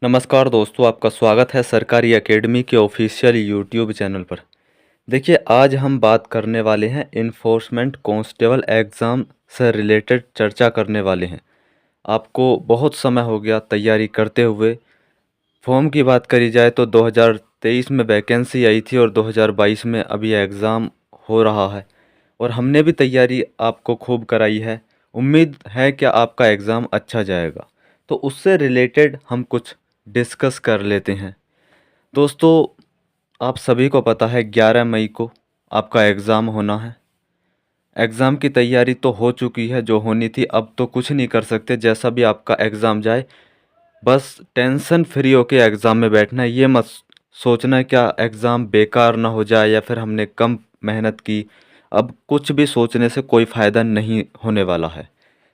नमस्कार दोस्तों, आपका स्वागत है सरकारी एकेडमी के ऑफिशियल यूट्यूब चैनल पर। देखिए, आज हम बात करने वाले हैं इन्फोर्समेंट कांस्टेबल एग्ज़ाम से रिलेटेड चर्चा करने वाले हैं। आपको बहुत समय हो गया तैयारी करते हुए। फॉर्म की बात करी जाए तो 2023 में वैकेंसी आई थी और 2022 में अभी एग्ज़ाम हो रहा है और हमने भी तैयारी आपको खूब कराई है। उम्मीद है कि आपका एग्ज़ाम अच्छा जाएगा। तो उससे रिलेटेड हम कुछ डिस्कस कर लेते हैं। दोस्तों, आप सभी को पता है 11 मई को आपका एग्ज़ाम होना है। एग्ज़ाम की तैयारी तो हो चुकी है जो होनी थी, अब तो कुछ नहीं कर सकते। जैसा भी आपका एग्ज़ाम जाए, बस टेंशन फ्री होके एग्ज़ाम में बैठना है। ये मत सोचना है क्या एग्ज़ाम बेकार ना हो जाए या फिर हमने कम मेहनत की। अब कुछ भी सोचने से कोई फ़ायदा नहीं होने वाला है।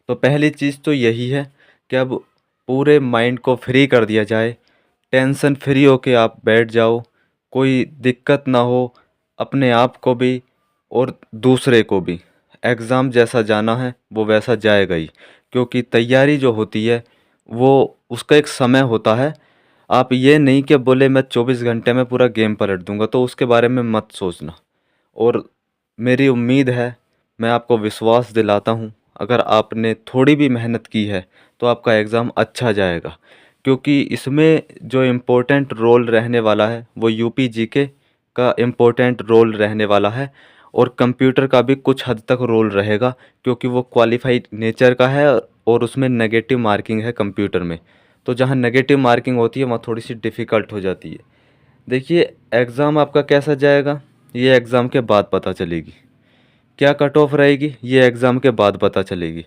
तो पहली चीज़ तो यही है कि अब पूरे माइंड को फ्री कर दिया जाए। टेंशन फ्री होके आप बैठ जाओ, कोई दिक्कत ना हो अपने आप को भी और दूसरे को भी। एग्ज़ाम जैसा जाना है वो वैसा जाएगा ही, क्योंकि तैयारी जो होती है वो उसका एक समय होता है। आप ये नहीं कि बोले मैं 24 घंटे में पूरा गेम पलट दूंगा, तो उसके बारे में मत सोचना। और मेरी उम्मीद है, मैं आपको विश्वास दिलाता हूँ, अगर आपने थोड़ी भी मेहनत की है तो आपका एग्ज़ाम अच्छा जाएगा। क्योंकि इसमें जो इम्पोर्टेंट रोल रहने वाला है वो यूपी जीके का इम्पोर्टेंट रोल रहने वाला है और कंप्यूटर का भी कुछ हद तक रोल रहेगा, क्योंकि वो क्वालिफाइड नेचर का है और उसमें नेगेटिव मार्किंग है कंप्यूटर में। तो जहाँ नेगेटिव मार्किंग होती है वहाँ थोड़ी सी डिफ़िकल्ट हो जाती है। देखिए, एग्ज़ाम आपका कैसा जाएगा ये एग्ज़ाम के बाद पता चलेगी। क्या कट ऑफ रहेगी ये एग्ज़ाम के बाद पता चलेगी।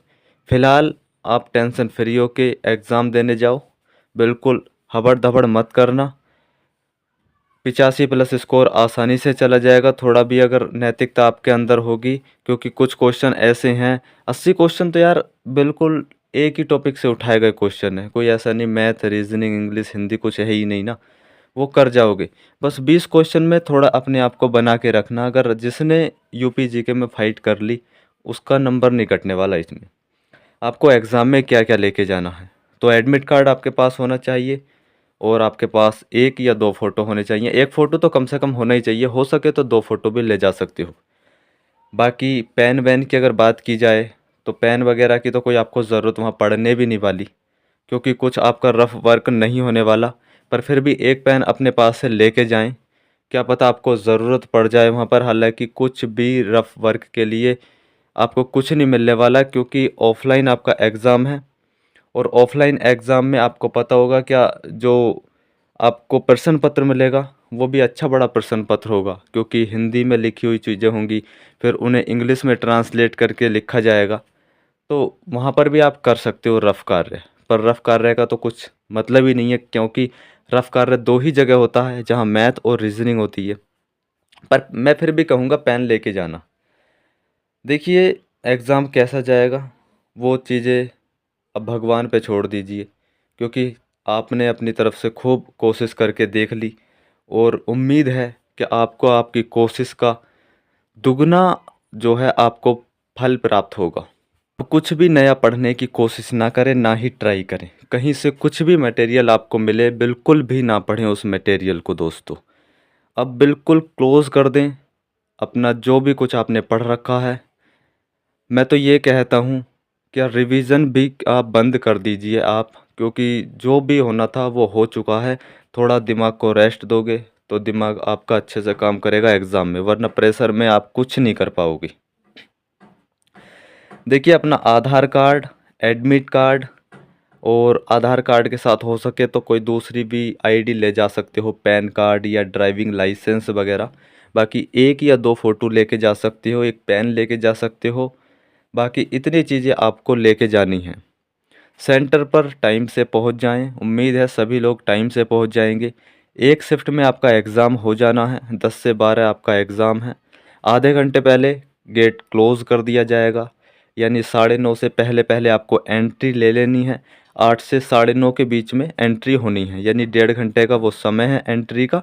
फ़िलहाल आप टेंशन फ्री होके एग्ज़ाम देने जाओ, बिल्कुल हबड़-धबड़ मत करना। 85 प्लस स्कोर आसानी से चला जाएगा, थोड़ा भी अगर नैतिकता आपके अंदर होगी, क्योंकि कुछ क्वेश्चन ऐसे हैं। 80 क्वेश्चन तो यार बिल्कुल एक ही टॉपिक से उठाए गए क्वेश्चन है, कोई ऐसा नहीं मैथ, रीजनिंग, इंग्लिश, हिंदी कुछ है ही नहीं ना, वो कर जाओगे। बस 20 क्वेश्चन में थोड़ा अपने आप को बना के रखना। अगर जिसने यूपी जीके में फ़ाइट कर ली उसका नंबर नहीं कटने वाला इसमें। आपको एग्ज़ाम में क्या क्या लेके जाना है, तो एडमिट कार्ड आपके पास होना चाहिए और आपके पास एक या दो फ़ोटो होने चाहिए। एक फ़ोटो तो कम से कम होना ही चाहिए, हो सके तो दो फ़ोटो भी ले जा सकते हो। बाकी पेन वैन की अगर बात की जाए तो पेन वगैरह की तो कोई आपको ज़रूरत वहाँ पड़ने भी नहीं वाली, क्योंकि कुछ आपका रफ वर्क नहीं होने वाला। पर फिर भी एक पेन अपने पास से लेके जाएं, क्या पता आपको ज़रूरत पड़ जाए वहाँ पर। हालांकि कुछ भी रफ वर्क के लिए आपको कुछ नहीं मिलने वाला, क्योंकि ऑफलाइन आपका एग्ज़ाम है और ऑफलाइन एग्ज़ाम में आपको पता होगा क्या, जो आपको प्रश्न पत्र मिलेगा वो भी अच्छा बड़ा प्रश्न पत्र होगा, क्योंकि हिंदी में लिखी हुई चीज़ें होंगी, फिर उन्हें इंग्लिश में ट्रांसलेट करके लिखा जाएगा। तो वहाँ पर भी आप कर सकते हो रफ़ कार्य, पर रफ़ कार्य का तो कुछ मतलब ही नहीं है, क्योंकि रफ़ कार्य दो ही जगह होता है जहाँ मैथ और रीजनिंग होती है। पर मैं फिर भी कहूँगा पेन लेके जाना। देखिए, एग्ज़ाम कैसा जाएगा वो चीज़ें अब भगवान पे छोड़ दीजिए, क्योंकि आपने अपनी तरफ से खूब कोशिश करके देख ली और उम्मीद है कि आपको आपकी कोशिश का दुगना जो है आपको फल प्राप्त होगा। तो कुछ भी नया पढ़ने की कोशिश ना करें, ना ही ट्राई करें। कहीं से कुछ भी मटेरियल आपको मिले बिल्कुल भी ना पढ़ें उस मटेरियल को दोस्तों। अब बिल्कुल क्लोज़ कर दें अपना जो भी कुछ आपने पढ़ रखा है। मैं तो ये कहता हूँ क्या रिवीजन भी आप बंद कर दीजिए आप, क्योंकि जो भी होना था वो हो चुका है। थोड़ा दिमाग को रेस्ट दोगे तो दिमाग आपका अच्छे से काम करेगा एग्ज़ाम में, वरना प्रेशर में आप कुछ नहीं कर पाओगे। देखिए, अपना आधार कार्ड, एडमिट कार्ड और आधार कार्ड के साथ हो सके तो कोई दूसरी भी आईडी ले जा सकते हो, पैन कार्ड या ड्राइविंग लाइसेंस वगैरह। बाकी एक या दो फ़ोटो लेके जा सकते हो, एक पेन लेके जा सकते हो। बाकी इतनी चीज़ें आपको लेके जानी हैं। सेंटर पर टाइम से पहुंच जाएं, उम्मीद है सभी लोग टाइम से पहुंच जाएंगे। एक शिफ्ट में आपका एग्ज़ाम हो जाना है, 10 से 12 आपका एग्ज़ाम है। आधे घंटे पहले गेट क्लोज़ कर दिया जाएगा, यानी 9:30 से पहले पहले आपको एंट्री ले लेनी है। 8 से 9:30 के बीच में एंट्री होनी है, यानी 1.5 घंटे का वो समय है एंट्री का।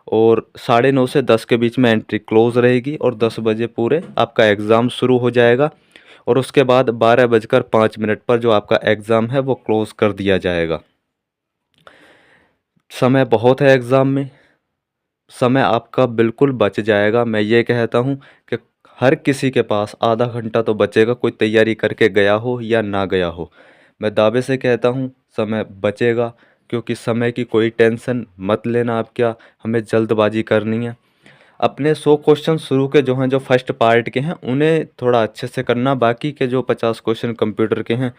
और 9:30 से 10 के बीच में एंट्री क्लोज़ रहेगी और 10 बजे पूरे आपका एग्ज़ाम शुरू हो जाएगा। और उसके बाद 12:05 पर जो आपका एग्ज़ाम है वो क्लोज़ कर दिया जाएगा। समय बहुत है एग्ज़ाम में, समय आपका बिल्कुल बच जाएगा। मैं ये कहता हूँ कि हर किसी के पास आधा घंटा तो बचेगा, कोई तैयारी करके गया हो या ना गया हो। मैं दावे से कहता हूँ समय बचेगा, क्योंकि समय की कोई टेंशन मत लेना आप, क्या हमें जल्दबाजी करनी है। अपने 100 क्वेश्चन शुरू के जो हैं, जो फर्स्ट पार्ट के हैं, उन्हें थोड़ा अच्छे से करना। बाकी के जो 50 क्वेश्चन कंप्यूटर के हैं,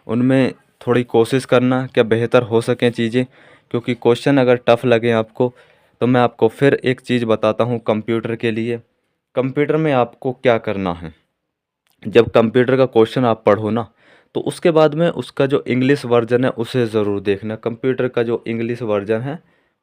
उनमें थोड़ी कोशिश करना क्या बेहतर हो सकें चीज़ें, क्योंकि क्वेश्चन अगर टफ़ लगे आपको, तो मैं आपको फिर एक चीज़ बताता हूँ कंप्यूटर के लिए। कंप्यूटर में आपको क्या करना है, जब कंप्यूटर का क्वेश्चन आप पढ़ो ना, तो उसके बाद में उसका जो इंग्लिश वर्जन है उसे ज़रूर देखना। कंप्यूटर का जो इंग्लिश वर्जन है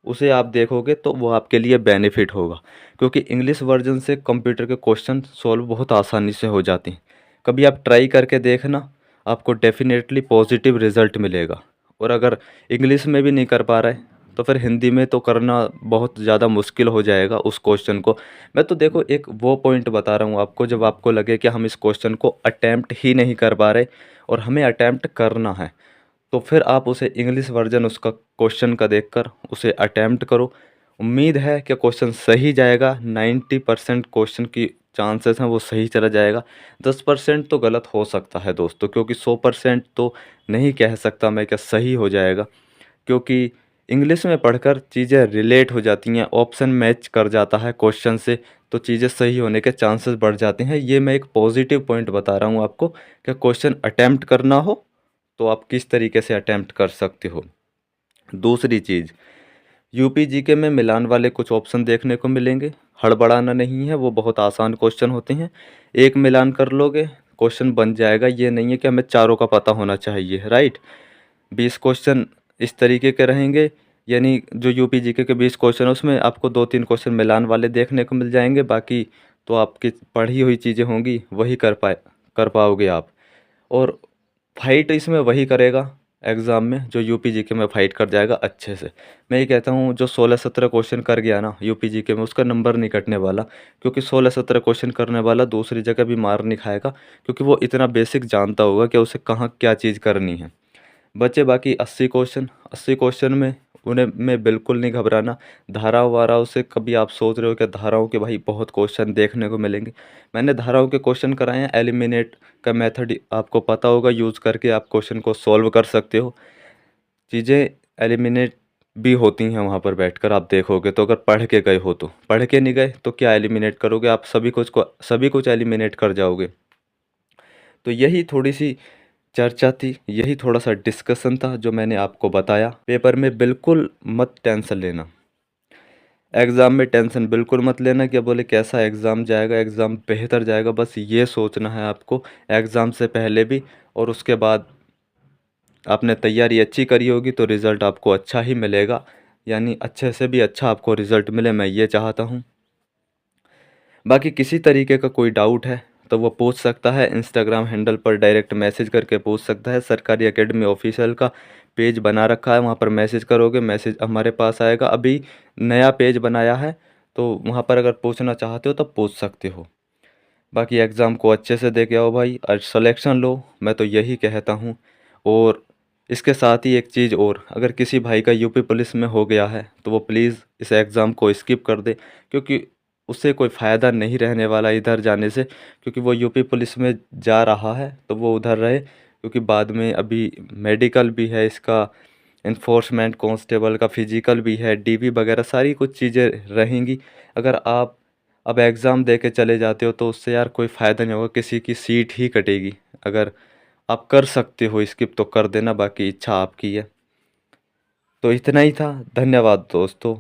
उसे आप देखोगे तो वो आपके लिए बेनिफिट होगा, क्योंकि इंग्लिश वर्जन से कंप्यूटर के क्वेश्चन सॉल्व बहुत आसानी से हो जाते हैं। कभी आप ट्राई करके देखना, आपको डेफिनेटली पॉजिटिव रिजल्ट मिलेगा। और अगर इंग्लिश में भी नहीं कर पा रहे, तो फिर हिंदी में तो करना बहुत ज़्यादा मुश्किल हो जाएगा उस क्वेश्चन को। मैं तो देखो एक वो पॉइंट बता रहा हूँ आपको, जब आपको लगे कि हम इस क्वेश्चन को अटेम्प्ट ही नहीं कर पा रहे और हमें अटेम्प्ट करना है, तो फिर आप उसे इंग्लिश वर्जन उसका क्वेश्चन का देखकर उसे अटेम्प्ट करो। उम्मीद है कि क्वेश्चन सही जाएगा। 90% क्वेश्चन की चांसेस हैं वो सही चला जाएगा। 10% तो गलत हो सकता है दोस्तों, क्योंकि 100% तो नहीं कह सकता मैं क्या सही हो जाएगा, क्योंकि इंग्लिश में पढ़कर चीज़ें रिलेट हो जाती हैं, ऑप्शन मैच कर जाता है क्वेश्चन से, तो चीज़ें सही होने के चांसेस बढ़ जाते हैं। ये मैं एक पॉजिटिव पॉइंट बता रहा हूँ आपको कि क्वेश्चन अटेम्प्ट करना हो तो आप किस तरीके से अटेम्प्ट कर सकते हो। दूसरी चीज़, यूपी जीके में मिलान वाले कुछ ऑप्शन देखने को मिलेंगे। हड़बड़ाना नहीं है, वो बहुत आसान क्वेश्चन होते हैं। एक मिलान कर लोगे, क्वेश्चन बन जाएगा। ये नहीं है कि हमें चारों का पता होना चाहिए, राइट। 20 क्वेश्चन इस तरीके के रहेंगे, यानी जो यूपी जीके के 20 क्वेश्चन है उसमें आपको 2-3 क्वेश्चन मिलान वाले देखने को मिल जाएंगे। बाकी तो आपकी पढ़ी हुई चीज़ें होंगी, वही कर पाओगे आप। और फाइट इसमें वही करेगा एग्ज़ाम में जो यूपी जीके में फाइट कर जाएगा अच्छे से। मैं ये कहता हूँ जो 16-17 क्वेश्चन कर गया ना यूपी जीके में, उसका नंबर नहीं कटने वाला, क्योंकि 16-17 क्वेश्चन करने वाला दूसरी जगह भी मार नहीं खाएगा, क्योंकि वो इतना बेसिक जानता होगा कि उसे कहाँ क्या चीज़ करनी है। बचे बाकी 80 क्वेश्चन में उन्हें में बिल्कुल नहीं घबराना। धाराओं वाराओं से कभी आप सोच रहे हो कि धाराओं के भाई बहुत क्वेश्चन देखने को मिलेंगे, मैंने धाराओं के क्वेश्चन कराए हैं। एलिमिनेट का मेथड आपको पता होगा, यूज़ करके आप क्वेश्चन को सॉल्व कर सकते हो। चीज़ें एलिमिनेट भी होती हैं वहाँ पर बैठकर आप देखोगे तो। अगर पढ़ के गए हो तो, पढ़ के नहीं गए तो क्या एलिमिनेट करोगे आप, सभी कुछ एलिमिनेट कर जाओगे। तो यही थोड़ी सी चर्चा थी, यही थोड़ा सा डिस्कशन था जो मैंने आपको बताया। पेपर में बिल्कुल मत टेंशन लेना, एग्ज़ाम में टेंशन बिल्कुल मत लेना क्या बोले कैसा एग्ज़ाम जाएगा, एग्ज़ाम बेहतर जाएगा, बस ये सोचना है आपको एग्ज़ाम से पहले भी। और उसके बाद आपने तैयारी अच्छी करी होगी तो रिज़ल्ट आपको अच्छा ही मिलेगा, यानी अच्छे से भी अच्छा आपको रिज़ल्ट मिले, मैं ये चाहता हूँ। बाकी किसी तरीके का कोई डाउट है तो वो पूछ सकता है, इंस्टाग्राम हैंडल पर डायरेक्ट मैसेज करके पूछ सकता है। सरकारी एकेडमी ऑफिशियल का पेज बना रखा है, वहाँ पर मैसेज करोगे, मैसेज हमारे पास आएगा। अभी नया पेज बनाया है, तो वहाँ पर अगर पूछना चाहते हो तो पूछ सकते हो। बाकी एग्ज़ाम को अच्छे से दे के आओ भाई और सिलेक्शन लो, मैं तो यही कहता हूँ। और इसके साथ ही एक चीज़ और, अगर किसी भाई का यूपी पुलिस में हो गया है तो वो प्लीज़ इस एग्ज़ाम को स्किप कर दे, क्योंकि उससे कोई फ़ायदा नहीं रहने वाला इधर जाने से। क्योंकि वो यूपी पुलिस में जा रहा है तो वो उधर रहे, क्योंकि बाद में अभी मेडिकल भी है इसका, इन्फोर्समेंट कांस्टेबल का फिजिकल भी है, डीवी वगैरह सारी कुछ चीज़ें रहेंगी। अगर आप अब एग्ज़ाम दे के चले जाते हो तो उससे यार कोई फ़ायदा नहीं होगा, किसी की सीट ही कटेगी। अगर आप कर सकते हो स्किप तो कर देना, बाकी इच्छा आपकी है। तो इतना ही था, धन्यवाद दोस्तों।